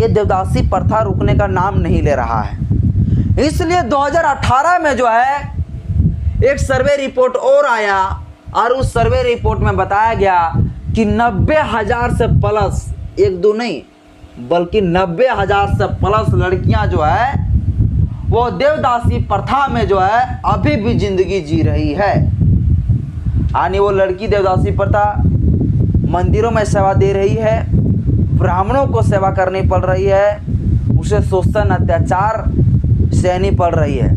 ये देवदासी प्रथा रुकने का नाम नहीं ले रहा है। इसलिए 2018 में जो है एक सर्वे रिपोर्ट और आया और उस सर्वे रिपोर्ट में बताया गया कि 90,000 से प्लस, एक दो नहीं बल्कि 90,000 से प्लस लड़कियां जो है वो देवदासी प्रथा में जो है अभी भी जिंदगी जी रही है। यानी वो लड़की देवदासी प्रथा मंदिरों में सेवा दे रही है, ब्राह्मणों को सेवा करनी पड़ रही है, उसे शोषण अत्याचार सहनी पड़ रही है।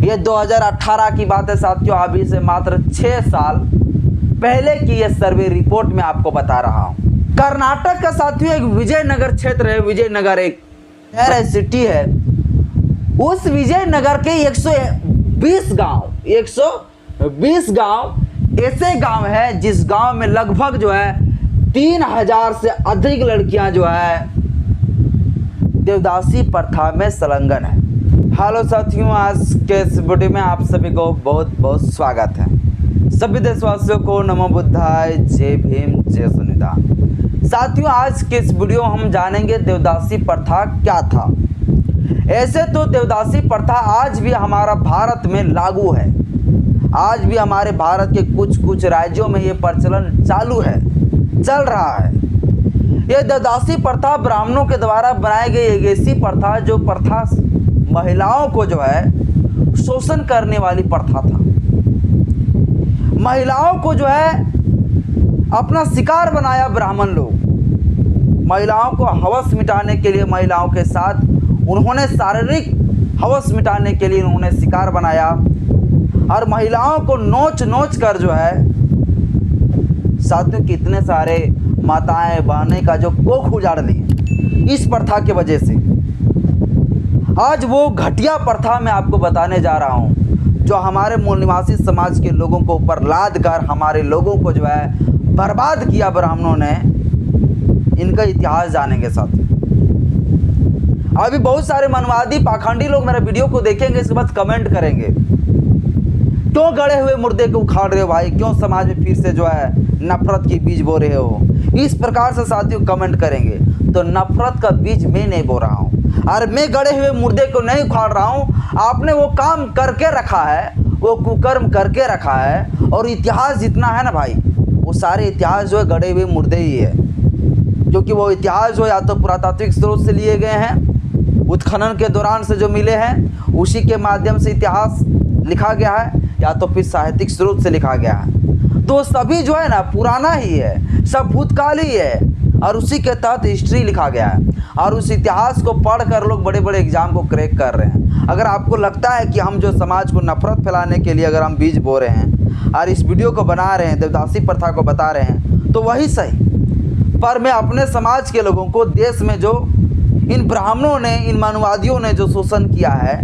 ये 2018 की बात है साथियों, अभी से मात्र 6 साल पहले की ये सर्वे रिपोर्ट में आपको बता रहा हूँ। कर्नाटक का साथियों एक विजयनगर क्षेत्र है, विजयनगर एक शहर है, सिटी है। उस विजयनगर के 120 गांव ऐसे गांव है जिस गांव में लगभग जो है 3,000 से अधिक लड़कियां जो है देवदासी प्रथा में संलग्न है। हेलो साथियों, आज के इस वीडियो में आप सभी को बहुत बहुत स्वागत है। सभी देशवासियों को नमो बुद्धाय, जय भीम, जय संविधान। साथियों, आज के इस वीडियो हम जानेंगे देवदासी प्रथा क्या था। ऐसे तो देवदासी प्रथा आज भी हमारा भारत में लागू है। आज भी हमारे भारत के कुछ राज्यों में ये प्रचलन चालू है, चल रहा है। ये देवदासी प्रथा ब्राह्मणों के द्वारा बनाई गई एक ऐसी प्रथा जो प्रथा महिलाओं को जो है शोषण करने वाली प्रथा था। महिलाओं को जो है अपना शिकार बनाया ब्राह्मण लोग। महिलाओं को हवस मिटाने के लिए, महिलाओं के साथ उन्होंने शारीरिक हवस मिटाने के लिए उन्होंने शिकार बनाया और महिलाओं को नोच कर जो है साथियों कितने सारे माताएं बहनें का जो कोख उजाड़ ली इस प्रथा के वजह से। आज वो घटिया प्रथा मैं आपको बताने जा रहा हूँ जो हमारे मूल निवासी समाज के लोगों को ऊपर लाद कर हमारे लोगों को जो है बर्बाद किया ब्राह्मणों ने। इनका इतिहास जानेंगे साथियों। अभी बहुत सारे मनवादी पाखंडी लोग मेरे वीडियो को देखेंगे, इसके बाद कमेंट करेंगे क्यों गड़े हुए मुर्दे को उखाड़ रहे हो भाई, क्यों समाज में फिर से जो है नफरत की बीज बो रहे हो। इस प्रकार से साथियों कमेंट करेंगे तो नफरत का बीज मैं नहीं बो रहा हूँ और मैं गड़े हुए मुर्दे को नहीं उखाड़ रहा हूँ। आपने वो काम करके रखा है, वो कुकर्म करके रखा है। और इतिहास जितना है ना भाई, वो सारे इतिहास जो है गड़े हुए मुर्दे ही है, क्योंकि वो इतिहास जो या तो पुरातात्विक स्रोत से लिए गए हैं, उत्खनन के दौरान से जो मिले हैं उसी के माध्यम से इतिहास लिखा गया है, या तो फिर साहित्यिक स्रोत से लिखा गया है। तो सभी जो है ना पुराना ही है, सब भूतकाल ही है और उसी के तहत हिस्ट्री लिखा गया है और उस इतिहास को पढ़कर लोग बड़े बड़े एग्जाम को क्रैक कर रहे हैं। अगर आपको लगता है कि हम जो समाज को नफरत फैलाने के लिए अगर हम बीज बो रहे हैं और इस वीडियो को बना रहे हैं, देवदासी प्रथा को बता रहे हैं, तो वही सही। पर मैं अपने समाज के लोगों को, देश में जो इन ब्राह्मणों ने, इन मानवादियों ने जो शोषण किया है,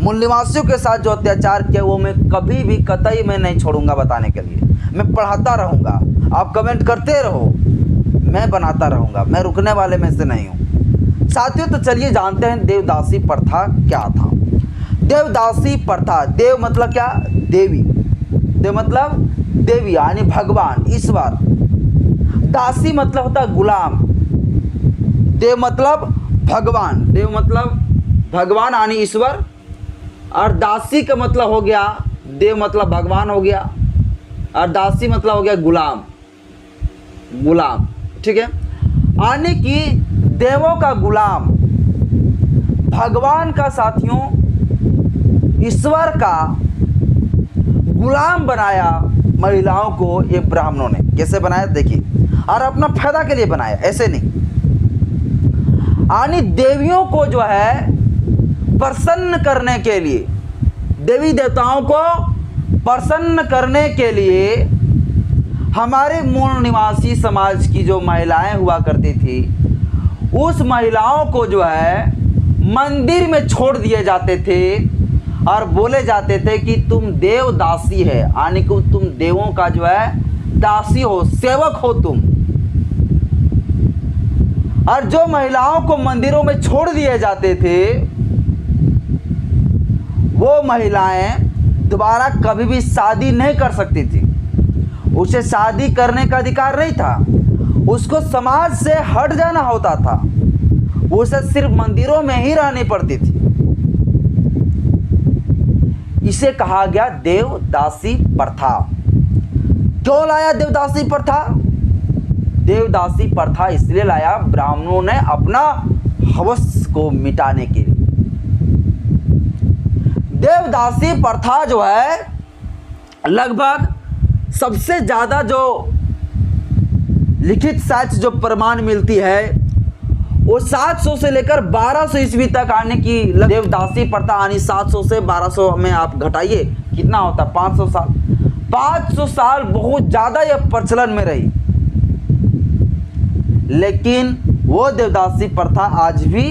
मूल निवासियों के साथ जो अत्याचार किया, वो मैं कभी भी कतई मैं नहीं छोड़ूंगा बताने के लिए। मैं पढ़ाता रहूँगा, आप कमेंट करते रहो, मैं बनाता रहूँगा, मैं रुकने वाले में से नहीं हूँ। साथियों, तो चलिए जानते हैं देवदासी प्रथा क्या था। देवदासी प्रथा, देव मतलब क्या? देवी। देव मतलब देवी यानी भगवान, ईश्वर। दासी मतलब होता गुलाम। देव मतलब भगवान, देव मतलब भगवान यानी ईश्वर, और दासी का मतलब हो गया, देव मतलब भगवान हो गया और दासी मतलब हो गया गुलाम। गुलाम, ठीक है। यानी कि देवों का गुलाम, भगवान का साथियों, ईश्वर का गुलाम बनाया महिलाओं को ये ब्राह्मणों ने। कैसे बनाया देखिए, और अपना फायदा के लिए बनाया, ऐसे नहीं। यानी देवियों को जो है प्रसन्न करने के लिए, देवी देवताओं को प्रसन्न करने के लिए हमारे मूल निवासी समाज की जो महिलाएं हुआ करती थी, उस महिलाओं को जो है मंदिर में छोड़ दिए जाते थे और बोले जाते थे कि तुम देव दासी है, यानी कि तुम देवों का जो है दासी हो, सेवक हो तुम। और जो महिलाओं को मंदिरों में छोड़ दिए जाते थे, वो महिलाएं दोबारा कभी भी शादी नहीं कर सकती थी। उसे शादी करने का अधिकार नहीं था, उसको समाज से हट जाना होता था। उसे सिर्फ मंदिरों में ही रहनी पड़ती थी। इसे कहा गया देवदासी प्रथा। क्यों लाया देवदासी प्रथा? देवदासी प्रथा इसलिए लाया, ब्राह्मणों ने अपना हवस को मिटाने के लिए। देवदासी प्रथा जो है, लगभग सबसे ज्यादा जो लिखित साक्ष्य जो प्रमाण मिलती है वो 700 से लेकर 1200 ईस्वी तक आने की। देवदासी प्रथा आनी 700 से 1200 में आप घटाइए कितना होता है? 500 साल। 500 साल बहुत ज्यादा यह प्रचलन में रही, लेकिन वो देवदासी प्रथा आज भी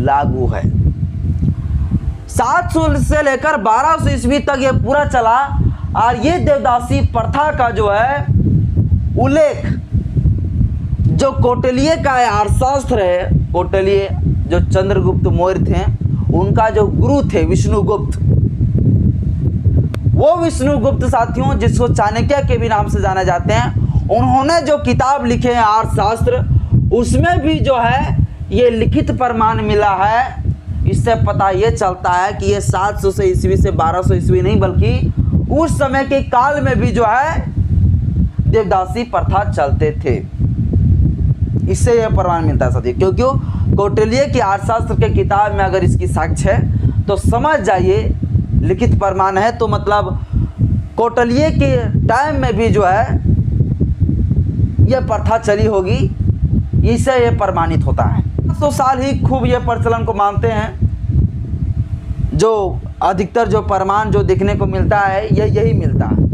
लागू है। 700 से लेकर 1200 ईस्वी तक ये पूरा चला। और ये देवदासी प्रथा का जो है उल्लेख जो कौटिल्य का अर्थशास्त्र है, कौटिल्य जो चंद्रगुप्त मौर्य थे उनका जो गुरु थे विष्णुगुप्त, वो विष्णुगुप्त साथियों जिसको चाणक्य के भी नाम से जाने जाते हैं, उन्होंने जो किताब लिखे हैं अर्थशास्त्र, उसमें भी जो है ये लिखित प्रमाण मिला है। इससे पता ये चलता है कि ये 700 से ईस्वी से 1200 ईस्वी नहीं बल्कि उस समय के काल में भी जो है देवदासी प्रथा चलते थे। इससे यह प्रमाण मिलता है साथी। क्योंकि कौटिल्य की अर्थशास्त्र के किताब में अगर इसकी साक्ष्य है तो समझ जाइए लिखित प्रमाण है, तो मतलब कौटिल्य के टाइम में भी जो है यह प्रथा चली होगी, इससे यह प्रमाणित होता है। 100 साल ही खूब यह प्रचलन को मानते हैं। जो अधिकतर जो प्रमाण जो देखने को मिलता है यही मिलता है।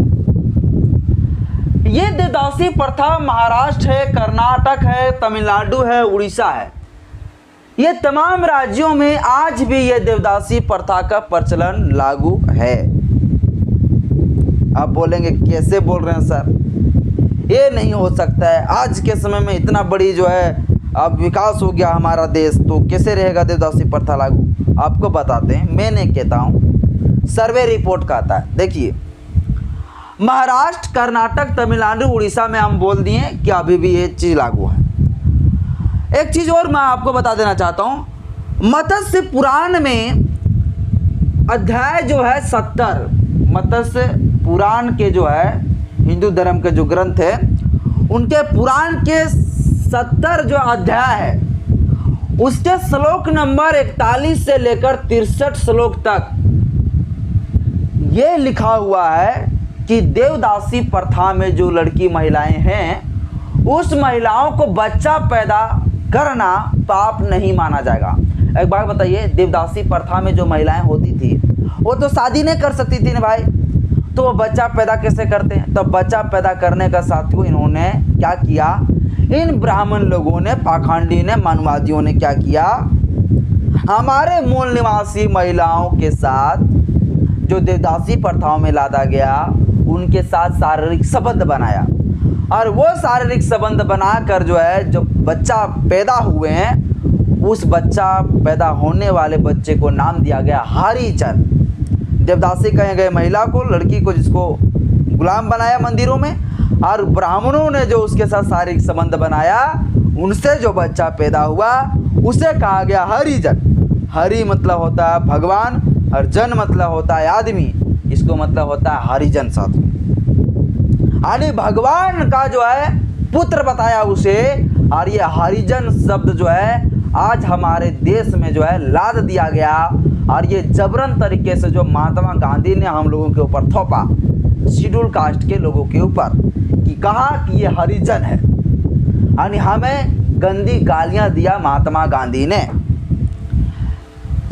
ये देवदासी प्रथा महाराष्ट्र है, कर्नाटक है, तमिलनाडु है, उड़ीसा है, ये तमाम राज्यों में आज भी ये देवदासी प्रथा का प्रचलन लागू है। आप बोलेंगे कैसे बोल रहे हैं सर, ये नहीं हो सकता है, आज के समय में इतना बड़ी जो है अब विकास हो गया हमारा देश, तो कैसे रहेगा देवदासी प्रथा लागू? आपको बताते हैं, मैं नहीं कहता हूँ, सर्वे रिपोर्ट का आता है। देखिए महाराष्ट्र, कर्नाटक, तमिलनाडु, उड़ीसा में हम बोल दिए कि अभी भी ये चीज़ लागू है। एक चीज़ और मैं आपको बता देना चाहता हूँ, मत्स्य पुराण में अध्याय जो है 70, मत्स्य पुराण के जो है हिंदू धर्म के जो ग्रंथ है उनके पुराण के 70 जो अध्याय है उसके श्लोक नंबर 41 से लेकर 63 श्लोक तक ये लिखा हुआ है कि देवदासी प्रथा में जो लड़की महिलाएं हैं उस महिलाओं को बच्चा पैदा करना पाप नहीं माना जाएगा। एक बात बताइए, देवदासी प्रथा में जो महिलाएं होती थी वो तो शादी नहीं कर सकती थी ना भाई, तो वो बच्चा पैदा कैसे करते हैं? तो बच्चा पैदा करने का साथियों इन्होंने क्या किया, इन ब्राह्मण लोगों ने, पाखंडी ने, मानवादियों ने क्या किया, हमारे मूल निवासी महिलाओं के साथ जो देवदासी प्रथाओं में लादा गया उनके साथ शारीरिक संबंध बनाया। और वो शारीरिक संबंध बनाकर जो है जो बच्चा पैदा हुए हैं उस बच्चा पैदा होने वाले बच्चे को नाम दिया गया हरिजन। देवदासी कहे गए महिला को, लड़की को, जिसको गुलाम बनाया मंदिरों में, और ब्राह्मणों ने जो उसके साथ शारीरिक संबंध बनाया उनसे जो बच्चा पैदा हुआ उसे कहा गया हरिजन। हरि मतलब होता है भगवान और जन मतलब होता है आदमी, इसको मतलब होता है हरिजन साथ। यानी भगवान का जो है पुत्र बताया उसे, और ये हरिजन शब्द जो है आज हमारे देश में जो है लाद दिया गया। और ये जबरन तरीके से जो महात्मा गांधी ने हम लोगों के ऊपर थोपा, शेड्यूल कास्ट के लोगों के ऊपर, कि कहा कि ये हरिजन है, यानी हमें गंदी गालियां दिया महात्मा गांधी ने।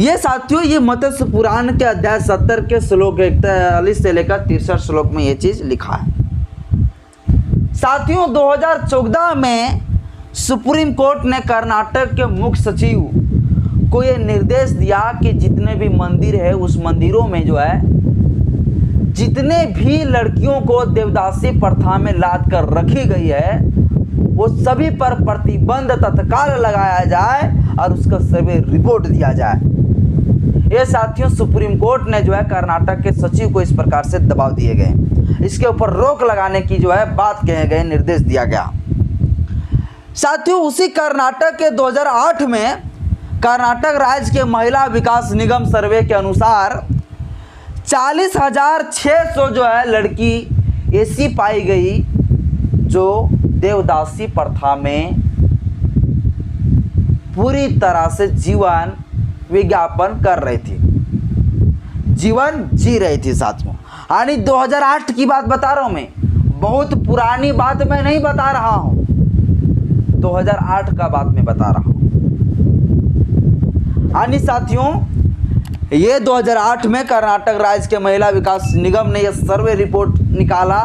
ये साथियों ये मत्स्य पुराण के अध्याय 70 के श्लोक 41 से लेकर 63 श्लोक में ये चीज लिखा है। साथियों 2014 में सुप्रीम कोर्ट ने कर्नाटक के मुख्य सचिव को ये निर्देश दिया कि जितने भी मंदिर है उस मंदिरों में जो है जितने भी लड़कियों को देवदासी प्रथा में लाद कर रखी गई है वो सभी पर प्रतिबंध तत्काल लगाया जाए और उसका सर्वे रिपोर्ट दिया जाए। ये साथियों सुप्रीम कोर्ट ने जो है कर्नाटक के सचिव को इस प्रकार से दबाव दिए गए, इसके ऊपर रोक लगाने की जो है बात कहे गए, निर्देश दिया गया। साथियों उसी कर्नाटक के 2008 में कर्नाटक राज्य के महिला विकास निगम सर्वे के अनुसार 40,600 जो है लड़की ऐसी पाई गई जो देवदासी प्रथा में पूरी तरह से जीवन विज्ञापन कर रही थी, जीवन जी रही थी साथियों। यानी 2008 की बात बता रहा हूं मैं, बहुत पुरानी बात मैं नहीं बता रहा हूं, 2008 का बात मैं बता रहा हूं। यानी साथियों ये 2008 में कर्नाटक राज्य के महिला विकास निगम ने यह सर्वे रिपोर्ट निकाला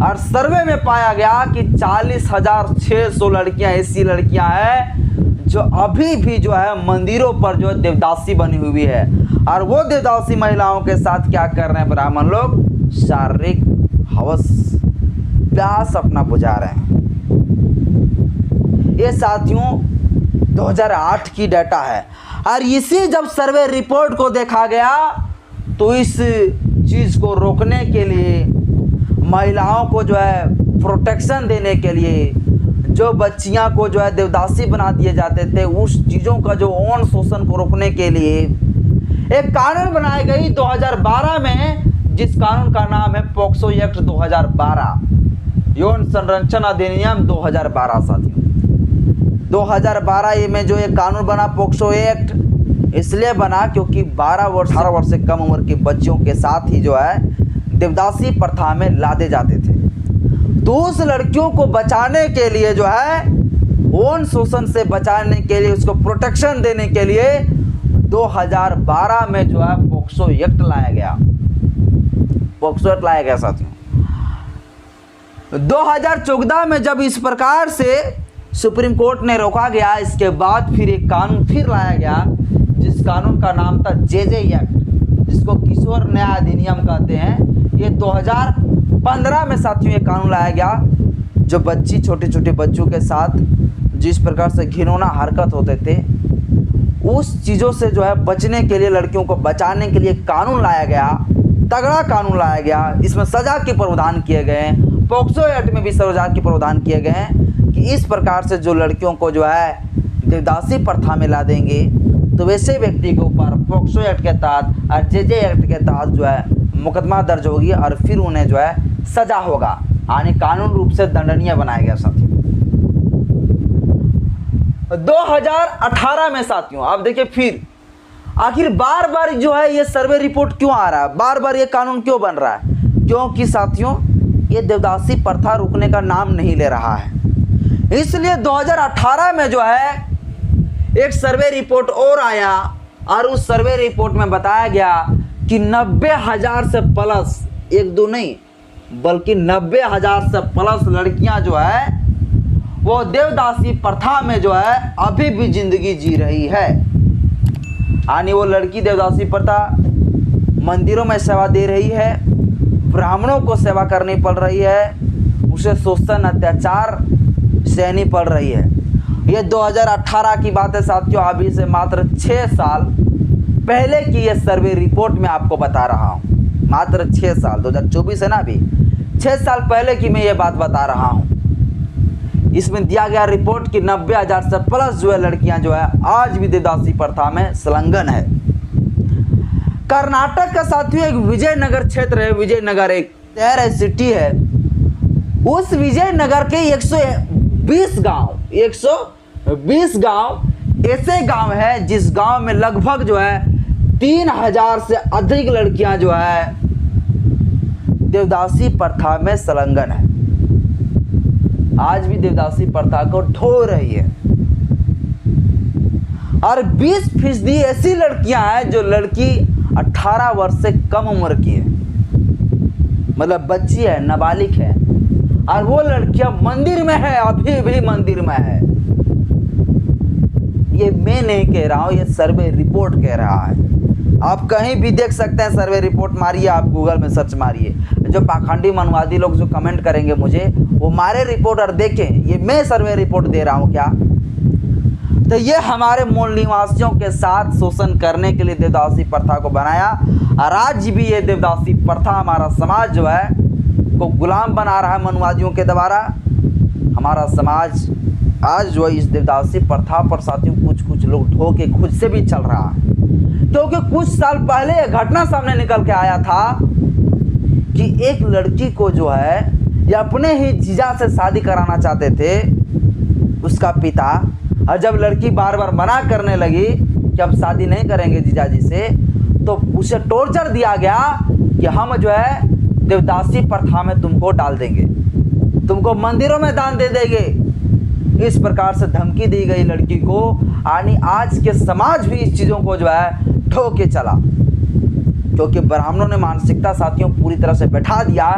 और सर्वे में पाया गया कि 40,600 लड़कियां ऐसी लड़कियां हैं जो अभी भी जो है मंदिरों पर जो देवदासी बनी हुई है, और वो देवदासी महिलाओं के साथ क्या कर रहे हैं ब्राह्मण लोग, शारीरिक हवस प्यास अपना बुझा रहे हैं। ये साथियों 2008 की डाटा है, और इसी जब सर्वे रिपोर्ट को देखा गया तो इस चीज़ को रोकने के लिए, महिलाओं को जो है प्रोटेक्शन देने के लिए, जो बच्चियां को जो है देवदासी बना दिए जाते थे, उस चीज़ों का जो यौन शोषण को रोकने के लिए एक कानून बनाई गई 2012 में, जिस कानून का नाम है पॉक्सो एक्ट 2012, यौन संरक्षण अधिनियम 2012 साथियों। 2012 में जो एक कानून बना पॉक्सो एक्ट इसलिए बना क्योंकि 18 वर्ष से कम उम्र की बच्चियों के साथ ही जो है देवदासी प्रथा में लादे जाते थे। तो उस लड़कियों को बचाने के लिए जो है, यौन शोषण से बचाने के लिए, उसको प्रोटेक्शन देने के लिए 2012 में जो है पॉक्सो एक्ट लाया गया, पॉक्सो एक्ट लाया गया साथियों। 2014 में जब इस प्रकार से सुप्रीम कोर्ट ने रोका गया, इसके बाद फिर एक कानून फिर लाया गया जिस कानून का नाम था जेजे एक्ट, जिसको किशोर न्याय अधिनियम कहते हैं। ये 2015 में साथियों ये कानून लाया गया, जो बच्ची छोटे छोटे बच्चों के साथ जिस प्रकार से घिनौना हरकत होते थे, उस चीज़ों से जो है बचने के लिए, लड़कियों को बचाने के लिए कानून लाया गया, तगड़ा कानून लाया गया। इसमें सजा के प्रावधान किए गए हैं, पॉक्सो एक्ट में भी सजा के प्रावधान किए गए हैं कि इस प्रकार से जो लड़कियों को जो है देवदासी प्रथा में ला देंगे तो वैसे व्यक्ति के ऊपर पॉक्सो एक्ट के तहत और जेजे एक्ट के तहत जो है मुकदमा दर्ज होगी और फिर उन्हें जो है सजा होगा, यानी कानून रूप से दंडनीय बनाया गया साथियों। 2018 में साथियों आप देखिए फिर आखिर बार बार जो है ये सर्वे रिपोर्ट क्यों आ रहा है, बार बार ये कानून क्यों बन रहा है, क्योंकि साथियों ये देवदासी प्रथा रुकने का नाम नहीं ले रहा है। इसलिए 2018 में जो है एक सर्वे रिपोर्ट और आया और उस सर्वे रिपोर्ट में बताया गया कि 90,000 से प्लस, एक दो नहीं बल्कि 90,000 से प्लस लड़कियां जो है वो देवदासी प्रथा में जो है अभी भी जिंदगी जी रही है। यानी वो लड़की देवदासी प्रथा मंदिरों में सेवा दे रही है, ब्राह्मणों को सेवा करनी पड़ रही है, उसे शोषण अत्याचार सहनी पड़ रही है। ये 2018 की बात है साथियों, अभी से मात्र 6 साल पहले की ये सर्वे रिपोर्ट मैं आपको बता रहा हूँ, मात्र 6 साल, 2024 है ना, अभी 6 साल पहले की मैं ये बात बता रहा हूँ। इसमें दिया गया रिपोर्ट कि 90,000 से प्लस जो है लड़कियां जो है आज भी देवदासी प्रथा में संलग्न है। कर्नाटक का साथियों एक विजयनगर क्षेत्र है, विजयनगर एक शहर है, सिटी है। उस विजयनगर के 120 गांव ऐसे गांव है जिस गांव में लगभग जो है 3,000 से अधिक लड़कियां जो है देवदासी प्रथा में संलग्न है, आज भी देवदासी प्रथा को ढो रही है। और 20% ऐसी लड़कियां हैं जो लड़की 18 वर्ष से कम उम्र की है, मतलब बच्ची है, नाबालिग है, और वो लड़कियां मंदिर में है, अभी भी मंदिर में है। ये मैं नहीं कह रहा हूं, ये सर्वे रिपोर्ट कह रहा है। आप कहीं भी देख सकते हैं, सर्वे रिपोर्ट मारिए, आप गूगल में सर्च मारिए, जो पाखंडी मनवादी लोग जो कमेंट करेंगे मुझे, वो मारे रिपोर्ट और देखें, ये मैं सर्वे रिपोर्ट दे रहा हूं क्या। तो ये हमारे मूल निवासियों के साथ शोषण करने के लिए देवदासी प्रथा को बनाया, और आज भी ये देवदासी प्रथा हमारा समाज जो है को गुलाम बना रहा है मनवादियों के द्वारा। हमारा समाज आज जो है इस देवदासी प्रथा पर साथियों कुछ लोग धोखे खुद से भी चल रहा है, क्योंकि कुछ साल पहले यह घटना सामने निकल के आया था कि एक लड़की को जो है ये अपने ही जीजा से शादी कराना चाहते थे उसका पिता, और जब लड़की बार बार मना करने लगी कि हम शादी नहीं करेंगे जीजा जी से, तो उसे टॉर्चर दिया गया कि हम जो है देवदासी प्रथा में तुमको डाल देंगे, तुमको मंदिरों में दान दे देंगे। इस प्रकार से धमकी दी गई लड़की को। यानी आज के समाज भी इस चीज़ों को जो है ढो के चला, क्योंकि ब्राह्मणों ने मानसिकता साथियों पूरी तरह से बैठा दिया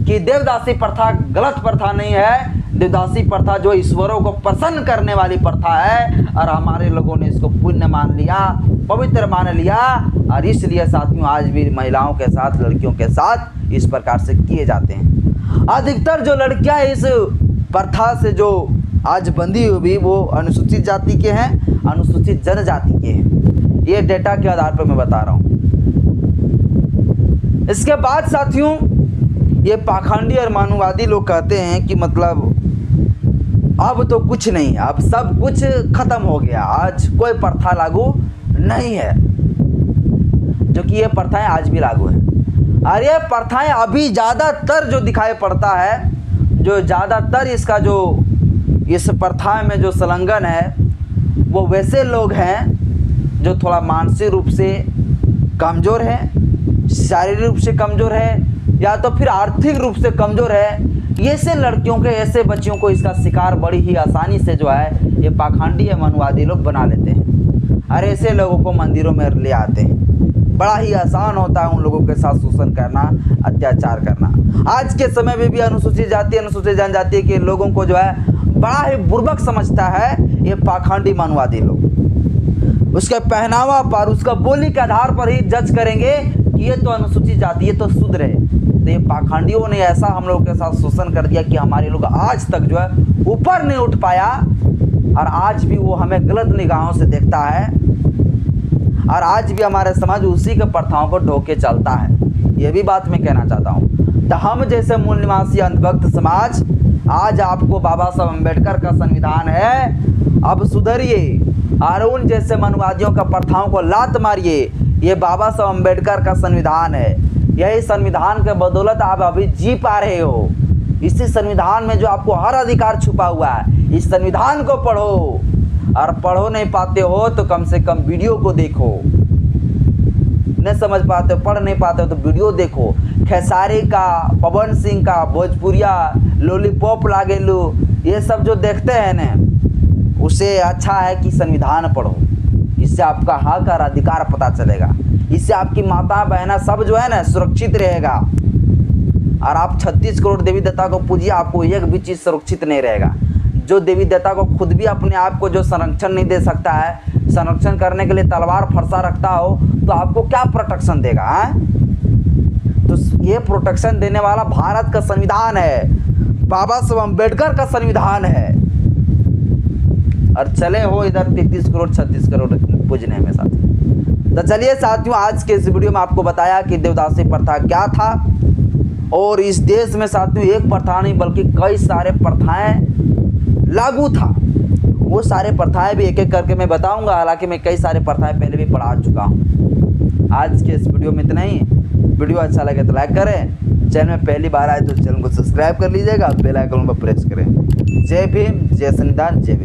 कि देवदासी प्रथा गलत प्रथा नहीं है, देवदासी प्रथा जो ईश्वरों को प्रसन्न करने वाली प्रथा है, और हमारे लोगों ने इसको पुण्य मान लिया, पवित्र मान लिया, और इसलिए साथियों आज भी महिलाओं के साथ, लड़कियों के साथ इस प्रकार से किए जाते हैं। अधिकतर जो लड़कियां इस प्रथा से जो आज बंदी हुई वो अनुसूचित जाति के हैं, अनुसूचित जनजाति के हैं। ये डेटा के आधार पर मैं बता रहा हूँ। इसके बाद साथियों ये पाखंडी और मानववादी लोग कहते हैं कि मतलब अब तो कुछ नहीं है, अब सब कुछ खत्म हो गया, आज कोई प्रथा लागू नहीं है, जो कि ये प्रथाएं आज भी लागू है। और ये प्रथाएं अभी ज़्यादातर जो दिखाई पड़ता है, जो ज़्यादातर इसका जो इस प्रथा में जो संलग्न है वो वैसे लोग हैं जो थोड़ा मानसिक रूप से कमज़ोर है, शारीरिक रूप से कमज़ोर है, या तो फिर आर्थिक रूप से कमज़ोर है। ऐसे लड़कियों के, ऐसे बच्चियों को इसका शिकार बड़ी ही आसानी से जो है ये पाखंडी या मनवादी लोग बना लेते हैं, और ऐसे लोगों को मंदिरों में ले आते हैं। बड़ा ही आसान होता है उन लोगों के साथ शोषण करना, अत्याचार करना। आज के समय में भी अनुसूचित जाति, अनुसूचित जनजाति के लोगों को जो है बड़ा ही बुर्बक समझता है ये पाखंडी मनवादी लोग। उसके पहनावा पर, उसका बोली के आधार पर ही जज करेंगे कि ये तो अनुसूचित जाति, ये तो शूद्र है। तो ये पाखंडियों ने ऐसा हम लोगों के साथ शोषण कर दिया कि हमारे लोग आज तक जो है ऊपर नहीं उठ पाया, और आज भी वो हमें गलत निगाहों से देखता है, और आज भी हमारे समाज उसी के प्रथाओं को ढोके चलता है। ये भी बात मैं कहना चाहता हूँ। तो हम जैसे मूल निवासी अंधभक्त समाज, आज आपको बाबा साहब अम्बेडकर का संविधान है, अब सुधरिए और उन जैसे मनवादियों का प्रथाओं को लात मारिए। ये बाबा साहब अम्बेडकर का संविधान है, यही संविधान के बदौलत आप अभी जी पा रहे हो। इसी संविधान में जो आपको हर अधिकार छुपा हुआ है, इस संविधान को पढ़ो, और पढ़ो नहीं पाते हो तो कम से कम वीडियो को देखो। नहीं समझ पाते हो, पढ़ नहीं पाते हो तो वीडियो देखो। खेसारी का, पवन सिंह का, भोजपुरिया, लॉलीपॉप लागेलू, ये सब जो देखते हैं ना, उससे अच्छा है कि संविधान पढ़ो। इससे आपका हक और अधिकार पता चलेगा, इससे आपकी माता बहना सब जो है ना सुरक्षित रहेगा। और आप 36 करोड़ देवी देवता को पूजिए, आपको एक भी चीज़ सुरक्षित नहीं रहेगा। जो देवी देवता को खुद भी अपने आप को जो संरक्षण नहीं दे सकता है, संरक्षण करने के लिए तलवार फरसा रखता हो, तो आपको क्या प्रोटेक्शन देगा है? तो ये प्रोटेक्शन देने वाला भारत का संविधान है, बाबा साहब अम्बेडकर का संविधान है। और चले हो इधर 33 करोड़ 36 करोड़ पूजने में साथ। तो चलिए साथियों, आज के इस वीडियो में आपको बताया कि देवदासी प्रथा क्या था, और इस देश में साथियों एक प्रथा नहीं बल्कि कई सारे प्रथाएं लागू था। वो सारे प्रथाएं भी एक एक करके मैं बताऊंगा, हालांकि मैं कई सारे प्रथाएं पहले भी पढ़ा चुका हूं। आज के इस वीडियो में इतना ही। वीडियो अच्छा लगे तो लाइक करें, चैनल में पहली बार आए तो चैनल को सब्सक्राइब कर लीजिएगा, बेल आइकन पर प्रेस करें। जय भीम, जय संविधान, जय भीम।